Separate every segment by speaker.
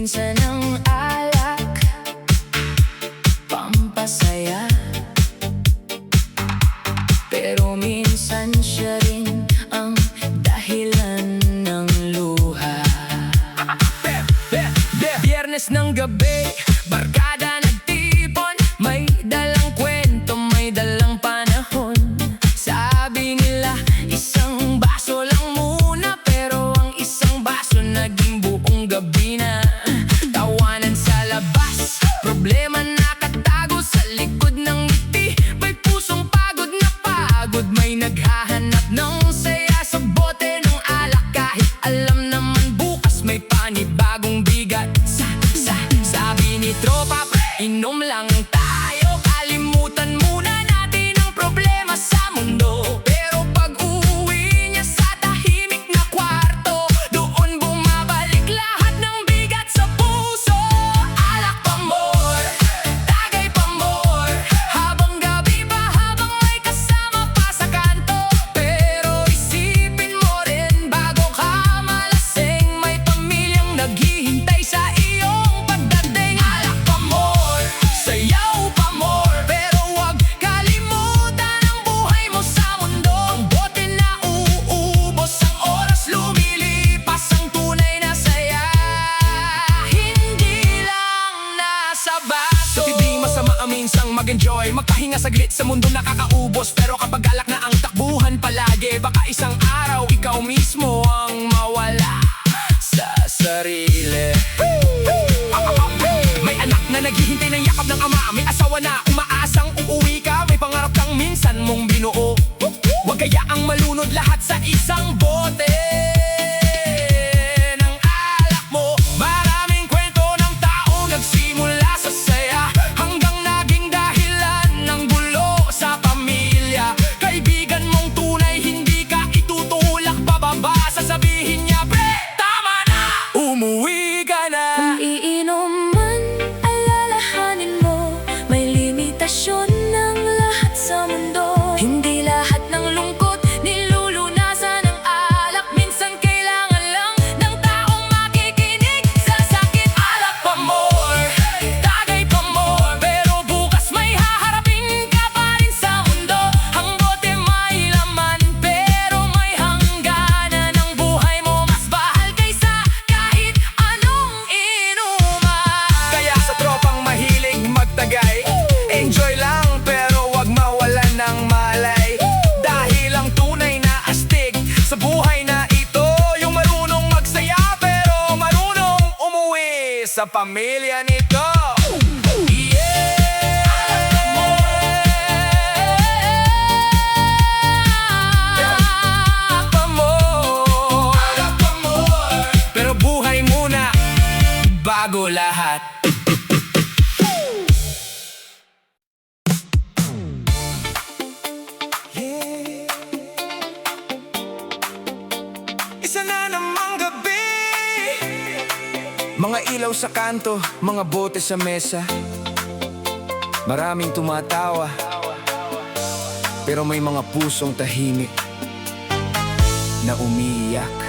Speaker 1: minsan ang alak pampasaya, pero minsan siya rin ang dahilan ng luha. Biyernes ng gabi, barkada nagtipon, may dalang kwento, may dalang panahon. Sabi nila, isang baso lang muna, pero ang isang baso naging buong gabi na. Tawanan sa labas, problema nakatago sa likod ng ngiti. May pusong pagod na pagod, may naghahanap ng saya sa bote ng alak. Kahit alam naman bukas may panibagong bigat. Sabi ni tropa, inom lang tayo, kalimutan muna natin ang problema sa mundo. Pero pag uwi niya sa tahimik na kwarto, doon bumabalik lahat ng bigat sa puso. Alak pa more, tagay pa more, habang gabi pa, habang may kasama pa sa kanto. Pero isipin mo rin bago ka malasing, may pamilyang naghihintay sa iyong pagdating. Alak pa more, sayaw pa more, pero huwag kalimutan ang buhay mo sa mundo. Ang bote na uubos, ang oras lumilipas, ang tunay na saya hindi lang nasa baso.
Speaker 2: Hindi masama ang minsang mag-enjoy, magpahinga saglit sa mundo nakakaubos. Pero kapag alak na ang takbuhan palagi, baka isang araw ikaw mismo ang mawala sa sarili. May anak na naghihintay ng yakap ng ama, may asawa na umaasang uuwi ka, may pangarap kang minsan mong binuo. Huwag kayaang malunod lahat sa isang bote ng alak mo. Maraming kwento ng taong nagsimula sa saya, hanggang naging dahilan ng gulo sa pamilya. Kaibigan mong tunay, hindi ka itutulak pababa, sasabihin niya, pre, tama na, umuwi ka na.
Speaker 1: Kung iinom man, alalahanin mo, may limitasyon ng lahat sa mundo. Hindi lahat ng lungkot nilulunasan ng alak, minsan kailangan lang ng taong makikinig sa sakit. Alak pa more, tagay pa more, pero bukas may haharapin ka pa rin sa mundo. Ang bote may laman, pero may hangganan. Ang buhay mo mas bahal kaysa kahit anong inuman.
Speaker 2: Kaya sa tropang mahilig magtagay, enjoy lang pero wag mawalan ng malay. Dahil ang tunay na astig sa buhay na ito, yung marunong magsaya pero marunong umuwi sa pamilya nito. Alak pa more, pero buhay muna bago lahat. Isa na namang gabi, mga ilaw sa kanto, mga bote sa mesa. Maraming tumatawa, pero may mga pusong tahimik na umiiyak.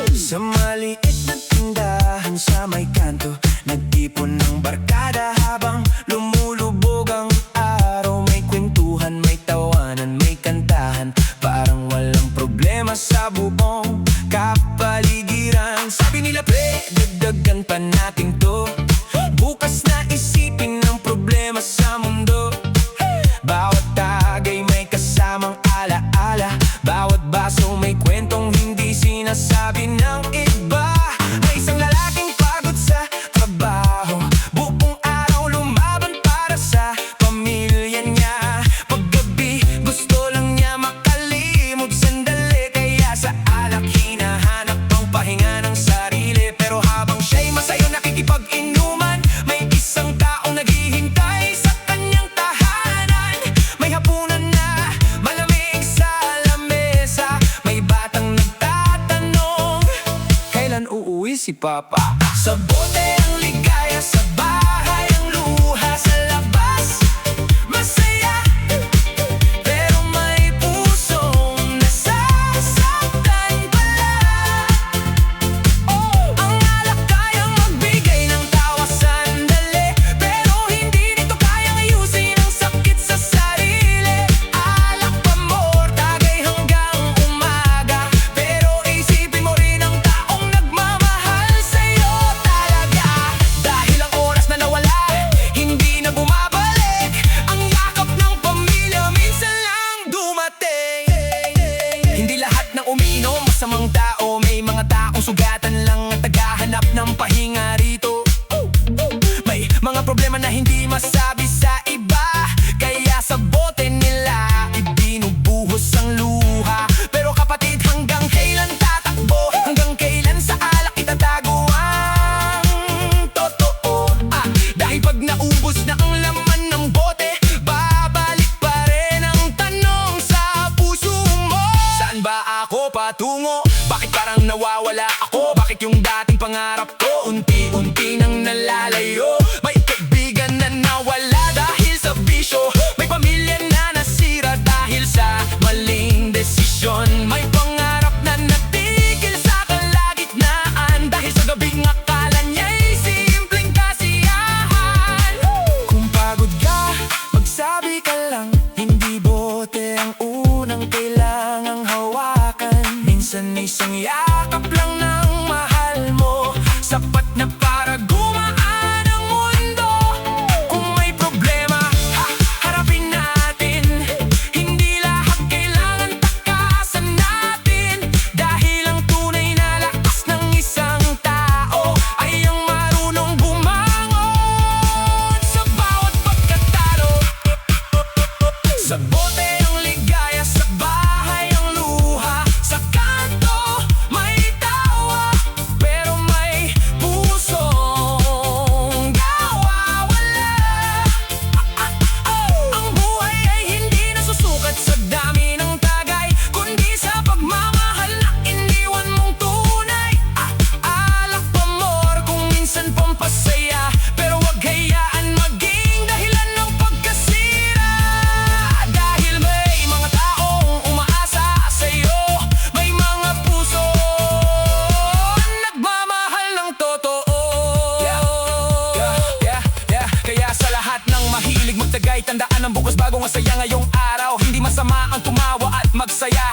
Speaker 2: Sa maliit na tindahan sa may kanto, nagtipon ng barkada habang lumulubog ang araw. May kwentuhan, may tawanan, may kantahan, parang walang problema sa buong kapaligiran. Sabi nila, pre, dagdagan pa natin to, bukas na isipin ang problema sa mundo. Bawat tagay may kasamang alaala, bawat baso may kwentong hindi sinasabi ng iba. May isang lalaking pagod sa trabaho, buong araw lumaban para sa pamilya niya. Paggabi gusto lang niya makalimot sandali, kaya sa alak hinahanap ang pahinga ng sarili. Pero habang siya'y masayo nakikipag-inuman, may isang taong naghihintay sa kanyang tahanan. May hapunan na malamig sa lamesa, may batang nagtatanong, kailan uuwi si Papa? Sa bote ang ligaya, sa bahay ang luha, sa labas masaya, pero may pusong nasasaktan pala. Oh, ang alak ay masabi sa iba, kaya sa bote nila ibinubuhos ang luha. Pero kapatid, hanggang kailan tatakbo? Hanggang kailan sa alak itatago ang totoo? Dahil pag naubos na ang laman ng bote, babalik pa rin ang tanong sa puso mo. Saan ba ako patungo? Bakit parang nawawala ako? Bakit yung dating pangarap ko unti-unti nang nalalayo? May kaibigan na nawala dahil sa bisyo, may pamilya na nasira dahil sa maling desisyon. May pangarap na natigil sa kalagitnaan dahil sa gabing akala niya'y simpleng kasiyahan. Kung pagod ka, magsabi ka lang, hindi bote ang unang kailangang hawakan. Minsan isang yakap lang ng mahal mo, sapat na para gumaan ang mundo. Kung may problema, harapin natin. Hindi lahat kailangan takasan natin. Dahil ang tunay na lakas ng isang tao ay ang marunong bumangon sa bawat pagkatalo. Sa bote ang ligaya, sa bahay ang luha, sa kanto may tawa, pero may pusong nawawala. Ang buhay ay hindi nasusukat sa dami ng tagay, kundi sa pagmamahal na iniwan mong tunay. Alak pamor kung minsan pampasaya, pero wag hayaan maging dahilan ng pagkasira. Dahil may mga taong umaasa sa'yo, may mga puso na nagmamahal ng totoo. Kaya sa lahat ng mahilig magtagay, tandaan ang bukas bagong masaya ngayong araw. Hindi masama ang tumawa at magsaya,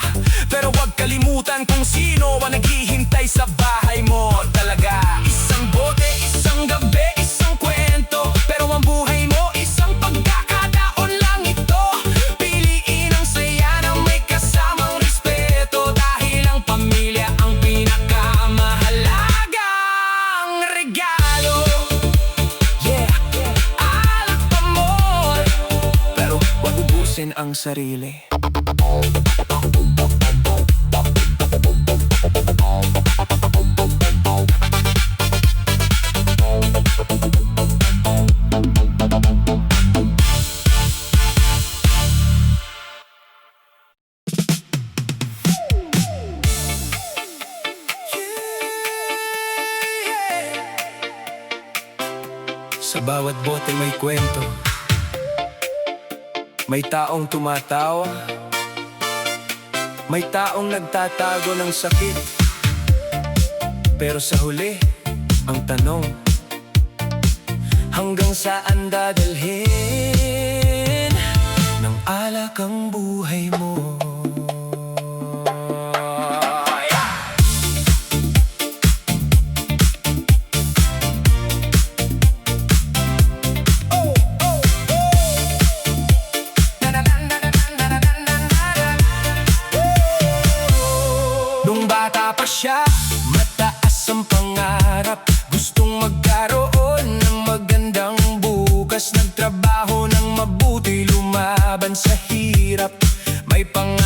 Speaker 2: pero wag kalimutan kung sino ang naghihintay sa bahay mo talaga. Isang bote, isang gabi, isang kwento, pero ang buhay mo isang pagkakataon lang ito. Piliin ang saya na may kasamang respeto, dahil ang pamilya ang pinakamahalagang regalo. Alak pamor, pero wag ubusin ang sarili. Sa bawat bote may kwento, may taong tumatawa, may taong nagtatago ng sakit. Pero sa huli, ang tanong, hanggang saan dadalhin ng alak ang buhay mo? Nung bata pa siya, mataas ang pangarap, gustong magkaroon ng magandang bukas. Nagtrabaho ng mabuti, lumaban sa hirap, may pangarap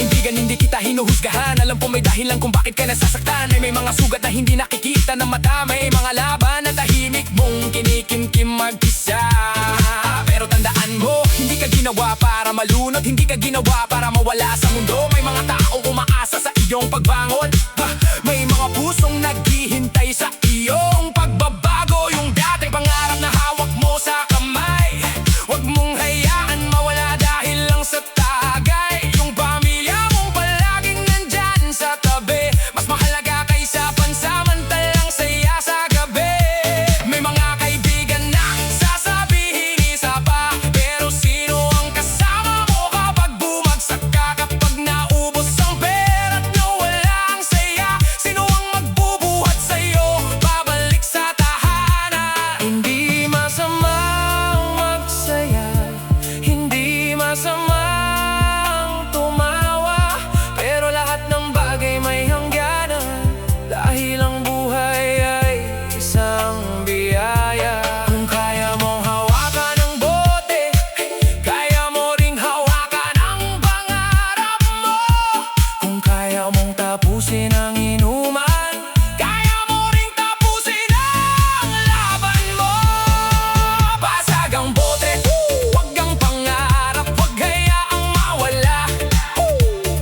Speaker 1: Kaibigan, hindi kita hinuhusgahan. Alam ko may dahilan kung bakit ka nasasaktan. Ay may mga sugat na hindi nakikita ng mata. May mga laban na tahimik mong kinikimkim mag-isa. Pero tandaan mo, hindi ka ginawa para malunod. Hindi ka ginawa para mawala sa mundo. May mga taong umaasa sa iyong pagbangon. May mga pusong naghihintay sa iyong pagbabago. Yung dating pangarap na hawak mo sa kamay, huwag mong hayaan mawala dahil lang sa tagay. Yung pamilya mong palaging nandyan sa tabi, mas mahalaga kaysa pansamantalang saya sa gabi. May mga kaibigan na sasabihin isa pa, pero sino ang kasama mo kapag bumagsak ka? Kapag naubos ang pera at nawala ang saya, sino ang magbubuhat sa'yo babalik sa tahanan? Hindi masamang magsaya, hindi masamang tumawa, pero lahat ng bagay may hangganan. Dahil ang buhay ay isang biyaya. Kung kaya mong hawakan ang bote, kaya mo ring hawakan ang pangarap mo. Kung kaya mong tapusin ang inuman, kaya mo ring tapusin ang laban mo. Basag ang bote, wag ang pangarap, wag hayaang mawala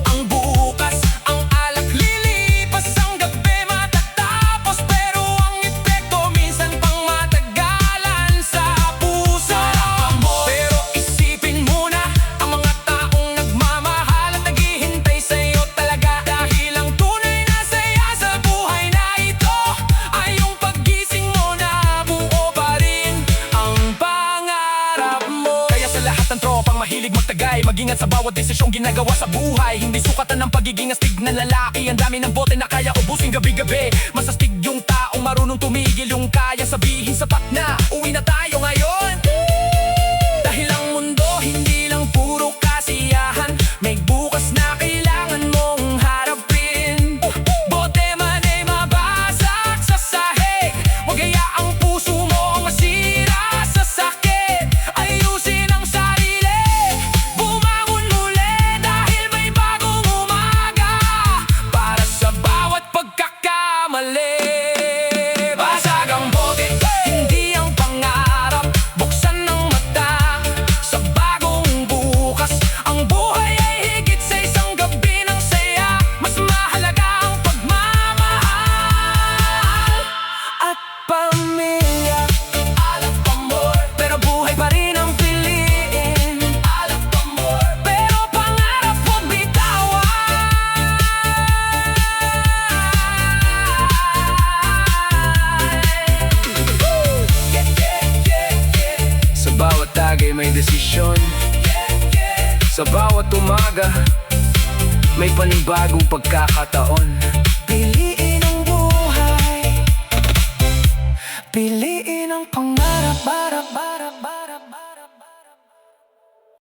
Speaker 1: ang bukas. Ang alak lilipas, ang gabi matatapos, pero ang epekto minsan pang matagalan sa puso. Pero isipin muna ang mga taong nagmamahal at naghihintay sa'yo talaga. Dahil ang tunay na saya sa buhay na ito ay yung paggising mo na buo pa rin ang pangarap mo. Kaya sa lahat ng tropang mahilig magtagay, mag-ingat sa bawat desisyong ginagawa sa buhay. Hindi sukatan ng pagiging astig na lalaki. Ang dami ng bote na kaya ubusin gabi-gabi. Masastig yung taong marunong tumigil, yung kaya sabihin sapat na, uwi na tayo ngayon. Dahil ang mundo hindi lang puro kasiyahan, may bukas na kailangan mong harapin. Bote man ay mabasag sa sahig, wag hayaang puso mo masira sa sakit. Ayusin ang sarili, bumangon muli, dahil may bagong umaga para sa bawat pagkakamali. Basag ang bote, hindi ang pangarap, buksan ng mata sa bagong bukas. Ang buhay ay higit sa isang gabi ng saya, mas mahalaga ang pagmamahal at pamilya. Alam pamor, pero buhay pa rin ang piliin. Alam pamor, pero pangarap huwag bitawan. Sa bawat tagay may desisyon, sa bawat umaga may panibagong pagkakataon. Piliin ang buhay, piliin ang pangarap para